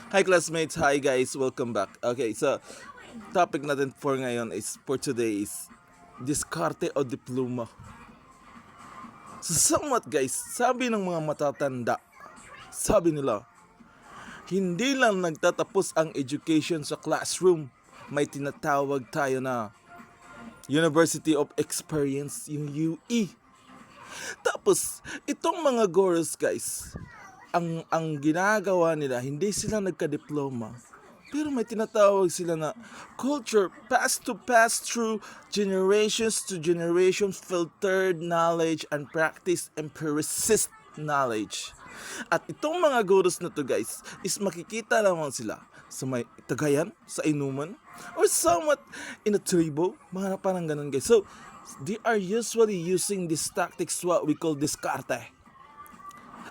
Hi classmates, hi guys, welcome back. Okay, so topic natin for today is diskarte o diploma. So somewhat guys, sabi ng mga matatanda, sabi nila, hindi lang nagtatapos ang education sa classroom. May tinatawag tayo na University of Experience, yung UE. Tapos, itong mga gurus guys, ang ginagawa nila, hindi sila nagka-diploma. Pero may tinatawag sila na culture passed to pass through generations to generations, filtered knowledge and practice empiricist knowledge. At itong mga gurus na to guys, is makikita lamang sila sa may tagayan, sa inuman, or somewhat in a tribo, mga parang ganun guys. So, they are usually using these tactics what we call diskarte.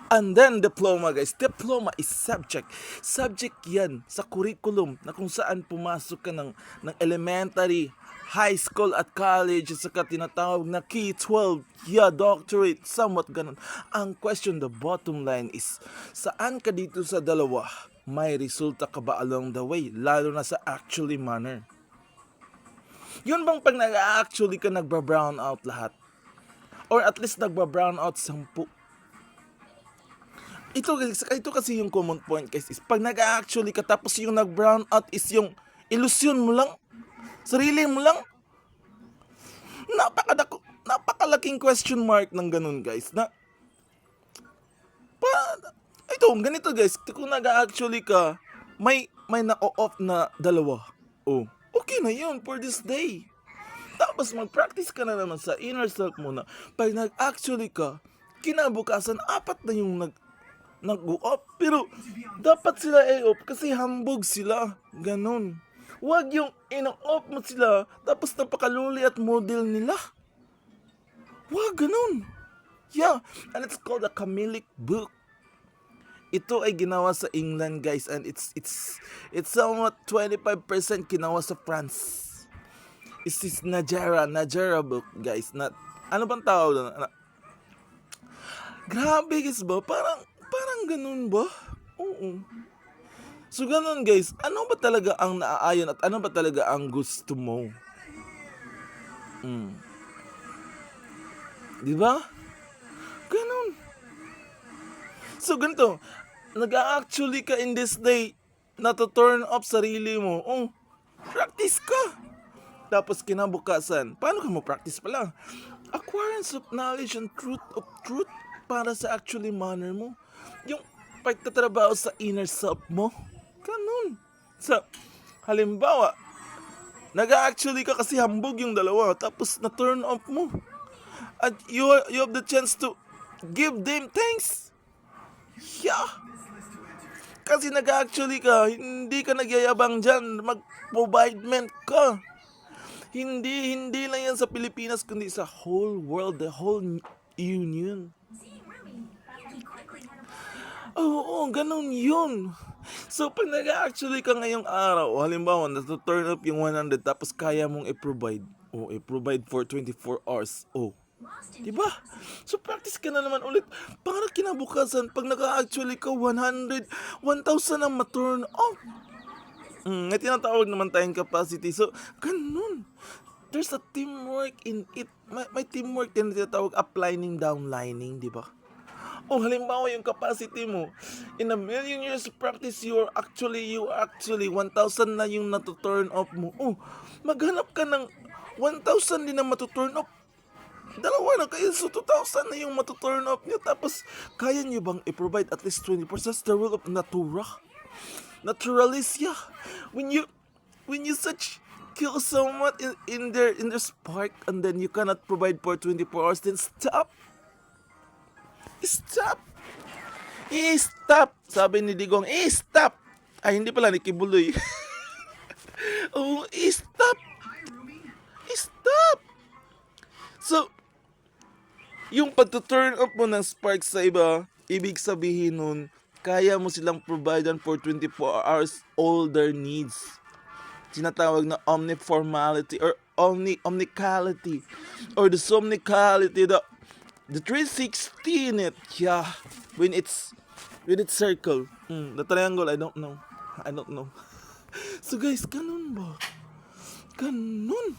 And then diploma guys, diploma is subject. Subject yan sa curriculum na kung saan pumasok ka ng elementary, high school at college at saka tinatawag na K-12, yeah, doctorate, somewhat ganun. Ang question, the bottom line is, saan ka dito sa dalawa? May resulta ka ba along the way? Lalo na sa actually manner. Yun bang pag nag-actually ka nagba-brown out lahat? Or at least nagba-brown out 10? Ito kasi yung common point guys is pag nag-actually ka tapos yung nag-brown out is yung illusion mo lang, sarili mo lang. Napakalaking question mark ng ganun guys na pa, ito ganito guys, kung nag-actually ka may na-off na dalawa, oh okay na yun for this day. Tapos mag-practice ka na naman sa inner self mo na pag nag-actually ka, kinabukasan apat na yung nag-off. Pero dapat sila i-off kasi hambog sila. Ganon. Huwag yung ino-off mo sila tapos napakaluli at model nila. Huwag ganon. Yeah, and it's called a Camilic book. Ito ay ginawa sa England guys and it's somewhat 25% ginawa sa France. It's this Najera book guys. Ano bang tawag doon? Grabe guys ba? Parang ganun ba? Oo. So ganun guys, ano ba talaga ang naaayon at ano ba talaga ang gusto mo? Di ba? Ganun. So ganito, nag-actually ka in this day na to turn off sarili mo. Oh, practice ka. Tapos kinabukasan, paano ka mo practice pa lang? Acquirance of knowledge and truth para sa actually manner mo. Yung pagtatrabaho sa inner self mo. Ganun. Sa halimbawa, nag-actually ka kasi hambog yung dalawa tapos na turn off mo. At you have the chance to give them thanks. Yeah. Kasi nag-actually ka, hindi ka nagyayabang dyan, mag-providement ka. Hindi lang yan sa Pilipinas, kundi sa whole world, the whole union. Oo, ganun yun. So, pag nag-actually ka ngayong araw, halimbawa, na-turn up yung 100, tapos kaya mong i-provide. I-provide for 24 hours. Diba? So, practice ka na naman ulit. Para kinabukasan, pag nag-actually ka 100, 1,000 ang ma-turn off. May tinatawag naman tayong capacity. So, ganun. There's a teamwork in it. May teamwork din na tinatawag uplining, downlining, di ba? Halimbawa yung capacity mo, in a million years of practice, you actually 1,000 na yung natu-turn off mo. Maghanap ka ng 1,000 din na matu-turn off. Dalawa na kayo, so 2,000 na yung matu-turn off nyo. Tapos, kaya nyo bang i-provide at least 20%? The rule of natura. Naturalis, yeah. When you such kill someone in their spark and then you cannot provide for 24 hours, then stop. Stop. Sabi ni Digong, stop. Ay, hindi pala, ni Kibuloy. Stop. Stop. So, yung pag-turn up mo ng spark sa iba, ibig sabihin nun, kaya mo silang provide for 24 hours all their needs. Tinatawag na omniformality or omnicality or the somnicality, the 360 in it. Yeah, when it's circle, the triangle, I don't know. I don't know. So guys, ganun ba? Ganun.